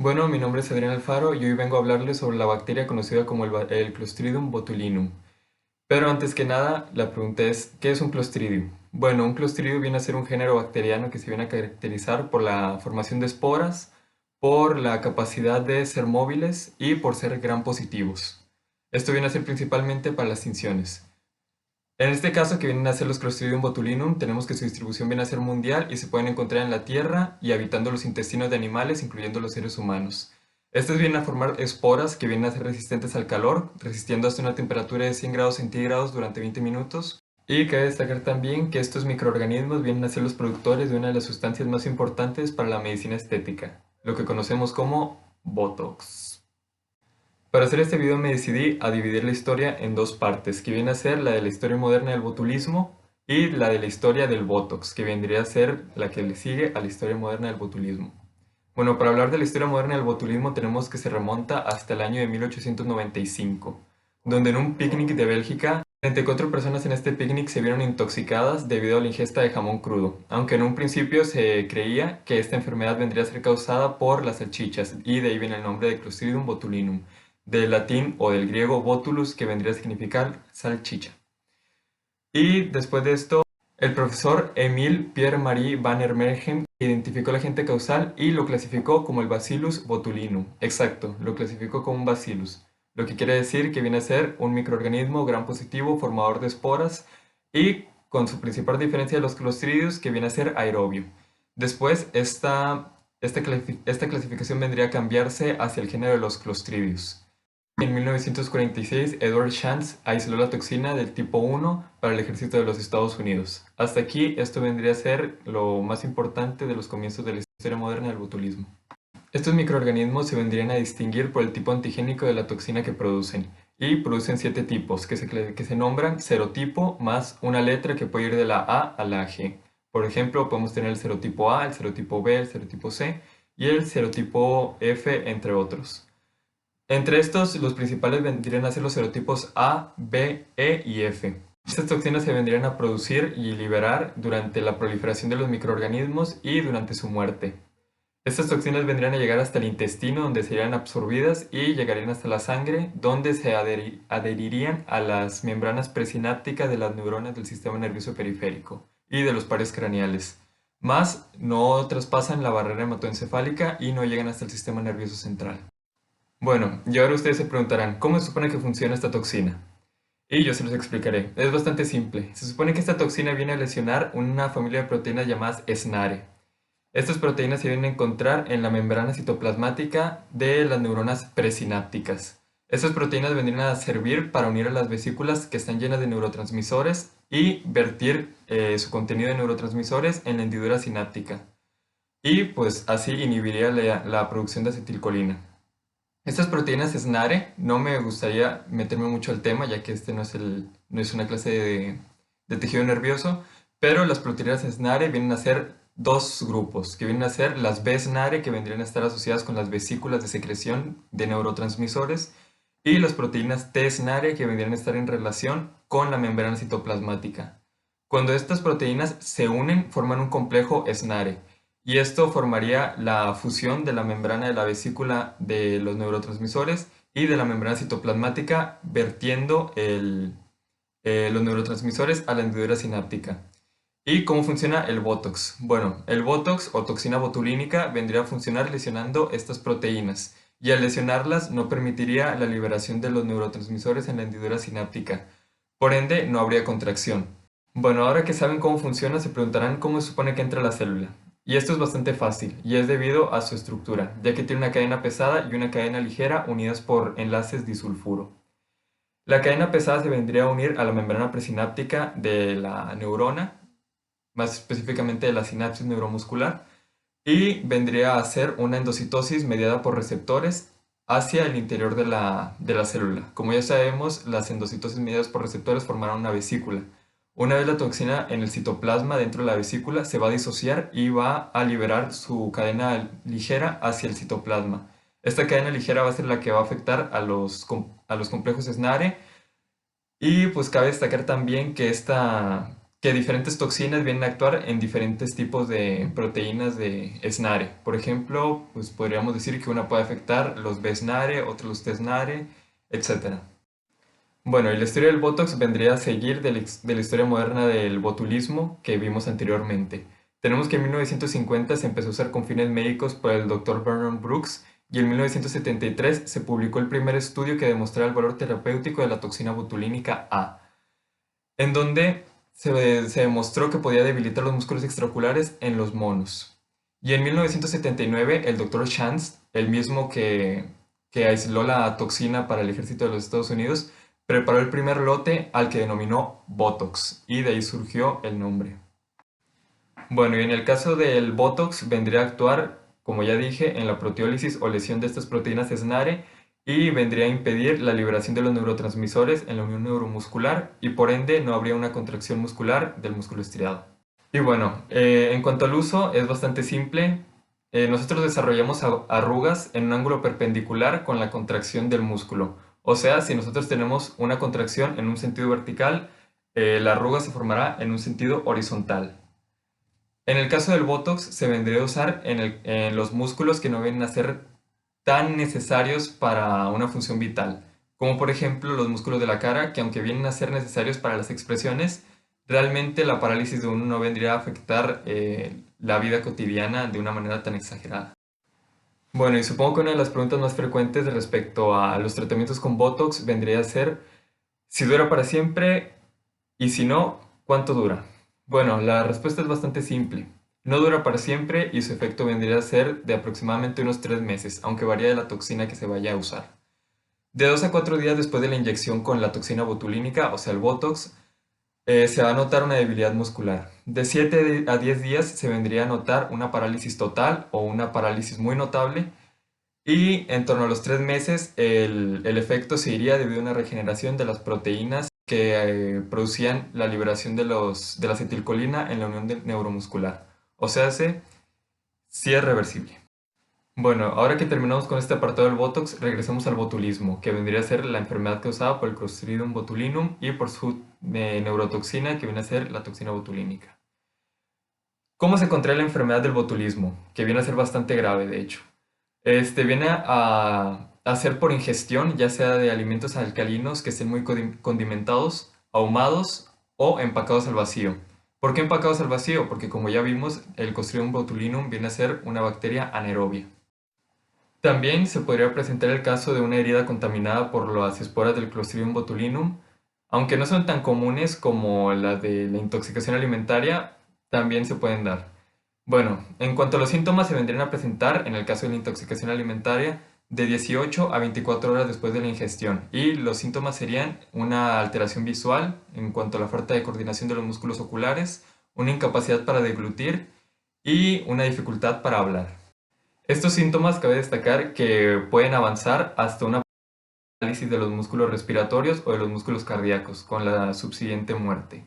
Bueno, mi nombre es Adrián Alfaro y hoy vengo a hablarles sobre la bacteria conocida como el Clostridium botulinum. Pero antes que nada, la pregunta es, ¿qué es un Clostridium? Bueno, un Clostridium viene a ser un género bacteriano que se viene a caracterizar por la formación de esporas, por la capacidad de ser móviles y por ser gram positivos. Esto viene a ser principalmente para las tinciones. En este caso, que vienen a ser los Clostridium botulinum, tenemos que su distribución viene a ser mundial y se pueden encontrar en la tierra y habitando los intestinos de animales, incluyendo los seres humanos. Estos vienen a formar esporas que vienen a ser resistentes al calor, resistiendo hasta una temperatura de 100 grados centígrados durante 20 minutos. Y cabe destacar también que estos microorganismos vienen a ser los productores de una de las sustancias más importantes para la medicina estética, lo que conocemos como Botox. Para hacer este video me decidí a dividir la historia en dos partes, que viene a ser la de la historia moderna del botulismo y la de la historia del Botox, que vendría a ser la que le sigue a la historia moderna del botulismo. Bueno, para hablar de la historia moderna del botulismo tenemos que se remonta hasta el año de 1895, donde en un picnic de Bélgica, 34 personas en este picnic se vieron intoxicadas debido a la ingesta de jamón crudo, aunque en un principio se creía que esta enfermedad vendría a ser causada por las salchichas, y de ahí viene el nombre de Clostridium botulinum, del latín o del griego botulus, que vendría a significar salchicha. Y después de esto, el profesor Emile Pierre-Marie Van Ermegen identificó el agente causal y lo clasificó como el Bacillus botulinum. Exacto, lo clasificó como un bacillus, lo que quiere decir que viene a ser un microorganismo gram positivo formador de esporas y con su principal diferencia de los clostridios, que viene a ser aerobio. Después, esta clasificación vendría a cambiarse hacia el género de los clostridios. En 1946, Edward Shantz aisló la toxina del tipo 1 para el ejército de los Estados Unidos. Hasta aquí, esto vendría a ser lo más importante de los comienzos de la historia moderna del botulismo. Estos microorganismos se vendrían a distinguir por el tipo antigénico de la toxina que producen, y producen 7 tipos, que se nombran serotipo más una letra que puede ir de la A a la G. Por ejemplo, podemos tener el serotipo A, el serotipo B, el serotipo C y el serotipo F, entre otros. Entre estos, los principales vendrían a ser los serotipos A, B, E y F. Estas toxinas se vendrían a producir y liberar durante la proliferación de los microorganismos y durante su muerte. Estas toxinas vendrían a llegar hasta el intestino, donde serían absorbidas y llegarían hasta la sangre, donde se adherirían a las membranas presinápticas de las neuronas del sistema nervioso periférico y de los pares craneales. Más no traspasan la barrera hematoencefálica y no llegan hasta el sistema nervioso central. Bueno, y ahora ustedes se preguntarán, ¿cómo se supone que funciona esta toxina? Y yo se los explicaré. Es bastante simple. Se supone que esta toxina viene a lesionar una familia de proteínas llamadas SNARE. Estas proteínas se vienen a encontrar en la membrana citoplasmática de las neuronas presinápticas. Estas proteínas vendrían a servir para unir a las vesículas que están llenas de neurotransmisores y vertir su contenido de neurotransmisores en la hendidura sináptica. Y pues así inhibiría la producción de acetilcolina. Estas proteínas SNARE, no me gustaría meterme mucho al tema, ya que este no es una clase de tejido nervioso, pero las proteínas SNARE vienen a ser dos grupos, que vienen a ser las B-SNARE, que vendrían a estar asociadas con las vesículas de secreción de neurotransmisores, y las proteínas T-SNARE, que vendrían a estar en relación con la membrana citoplasmática. Cuando estas proteínas se unen, forman un complejo SNARE, y esto formaría la fusión de la membrana de la vesícula de los neurotransmisores y de la membrana citoplasmática, vertiendo los neurotransmisores a la hendidura sináptica. ¿Y cómo funciona el Botox? Bueno, el Botox o toxina botulínica vendría a funcionar lesionando estas proteínas, y al lesionarlas no permitiría la liberación de los neurotransmisores en la hendidura sináptica. Por ende, no habría contracción. Bueno, ahora que saben cómo funciona, se preguntarán cómo se supone que entra la célula. Y esto es bastante fácil, y es debido a su estructura, ya que tiene una cadena pesada y una cadena ligera unidas por enlaces disulfuro. La cadena pesada se vendría a unir a la membrana presináptica de la neurona, más específicamente de la sinapsis neuromuscular, y vendría a ser una endocitosis mediada por receptores hacia el interior de la célula. Como ya sabemos, las endocitosis mediadas por receptores formarán una vesícula. Una vez la toxina en el citoplasma dentro de la vesícula se va a disociar y va a liberar su cadena ligera hacia el citoplasma. Esta cadena ligera va a ser la que va a afectar a los complejos SNARE, y pues cabe destacar también que que diferentes toxinas vienen a actuar en diferentes tipos de proteínas de SNARE. Por ejemplo, pues podríamos decir que una puede afectar los B-SNARE, otros los T-SNARE, etc. Bueno, y la historia del Botox vendría a seguir de la historia moderna del botulismo que vimos anteriormente. Tenemos que en 1950 se empezó a usar con fines médicos por el Dr. Vernon Brooks y en 1973 se publicó el primer estudio que demostraba el valor terapéutico de la toxina botulínica A, en donde se demostró que podía debilitar los músculos extraoculares en los monos. Y en 1979 el Dr. Chance, el mismo que aisló la toxina para el ejército de los Estados Unidos, preparó el primer lote al que denominó Botox, y de ahí surgió el nombre. Bueno, y en el caso del Botox vendría a actuar, como ya dije, en la proteólisis o lesión de estas proteínas SNARE y vendría a impedir la liberación de los neurotransmisores en la unión neuromuscular y por ende no habría una contracción muscular del músculo estriado. Y bueno, en cuanto al uso es bastante simple. Nosotros desarrollamos arrugas en un ángulo perpendicular con la contracción del músculo. O sea, si nosotros tenemos una contracción en un sentido vertical, la arruga se formará en un sentido horizontal. En el caso del Botox se vendría a usar en los músculos que no vienen a ser tan necesarios para una función vital, como por ejemplo los músculos de la cara, que aunque vienen a ser necesarios para las expresiones, realmente la parálisis de uno no vendría a afectar la vida cotidiana de una manera tan exagerada. Bueno, y supongo que una de las preguntas más frecuentes respecto a los tratamientos con Botox vendría a ser si dura para siempre y si no, ¿cuánto dura? Bueno, la respuesta es bastante simple. No dura para siempre y su efecto vendría a ser de aproximadamente unos 3 meses, aunque varía de la toxina que se vaya a usar. De 2 a 4 días después de la inyección con la toxina botulínica, o sea el Botox, se va a notar una debilidad muscular. De 7 a 10 días se vendría a notar una parálisis total o una parálisis muy notable. Y en torno a los 3 meses el efecto se iría debido a una regeneración de las proteínas que producían la liberación de la acetilcolina en la unión neuromuscular. O sea, sí es reversible. Bueno, ahora que terminamos con este apartado del Botox, regresemos al botulismo, que vendría a ser la enfermedad causada por el Clostridium botulinum y por su neurotoxina, que viene a ser la toxina botulínica. ¿Cómo se contrae la enfermedad del botulismo? Que viene a ser bastante grave, de hecho. Viene a ser por ingestión, ya sea de alimentos alcalinos que estén muy condimentados, ahumados o empacados al vacío. ¿Por qué empacados al vacío? Porque como ya vimos, el Clostridium botulinum viene a ser una bacteria anaerobia. También se podría presentar el caso de una herida contaminada por las esporas del Clostridium botulinum, aunque no son tan comunes como la de la intoxicación alimentaria, también se pueden dar. Bueno, en cuanto a los síntomas, se vendrían a presentar, en el caso de la intoxicación alimentaria, de 18 a 24 horas después de la ingestión. Y los síntomas serían una alteración visual en cuanto a la falta de coordinación de los músculos oculares, una incapacidad para deglutir y una dificultad para hablar. Estos síntomas cabe destacar que pueden avanzar hasta una parálisis de los músculos respiratorios o de los músculos cardíacos, con la subsiguiente muerte.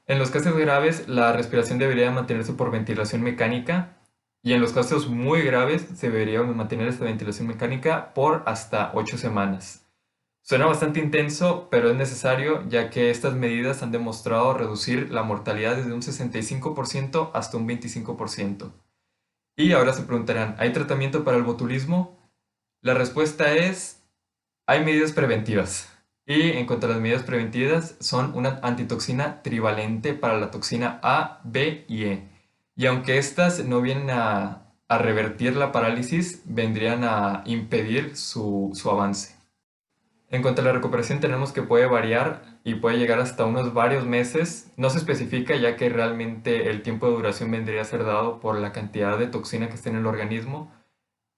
En los casos graves, la respiración debería mantenerse por ventilación mecánica y en los casos muy graves se debería mantener esta ventilación mecánica por hasta 8 semanas. Suena bastante intenso, pero es necesario ya que estas medidas han demostrado reducir la mortalidad desde un 65% hasta un 25%. Y ahora se preguntarán, ¿hay tratamiento para el botulismo? La respuesta es, hay medidas preventivas. Y en cuanto a las medidas preventivas, son una antitoxina trivalente para la toxina A, B y E. Y aunque estas no vienen a revertir la parálisis, vendrían a impedir su avance. En cuanto a la recuperación, tenemos que puede variar y puede llegar hasta unos varios meses. No se especifica ya que realmente el tiempo de duración vendría a ser dado por la cantidad de toxina que esté en el organismo,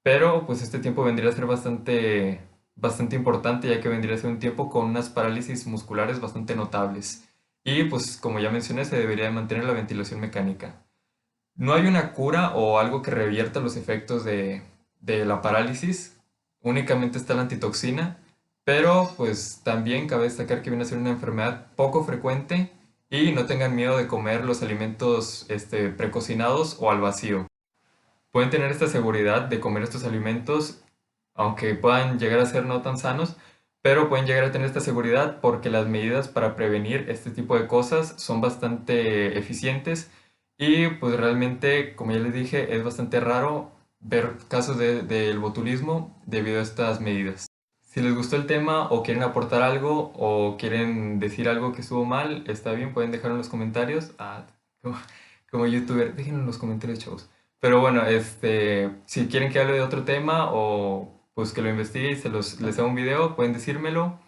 pero pues este tiempo vendría a ser bastante importante ya que vendría a ser un tiempo con unas parálisis musculares bastante notables. Y pues como ya mencioné, se debería de mantener la ventilación mecánica. No hay una cura o algo que revierta los efectos de la parálisis, únicamente está la antitoxina, pero pues también cabe destacar que viene a ser una enfermedad poco frecuente y no tengan miedo de comer los alimentos precocinados o al vacío. Pueden tener esta seguridad de comer estos alimentos, aunque puedan llegar a ser no tan sanos, pero pueden llegar a tener esta seguridad porque las medidas para prevenir este tipo de cosas son bastante eficientes y pues realmente, como ya les dije, es bastante raro ver casos del botulismo debido a estas medidas. Si les gustó el tema o quieren aportar algo o quieren decir algo que estuvo mal, está bien, pueden dejarlo en los comentarios. Como, como youtuber, déjenlo en los comentarios, chavos. Pero bueno, si quieren que hable de otro tema o pues que lo investigue y les haga un video, pueden decírmelo.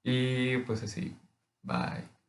Y pues así, bye.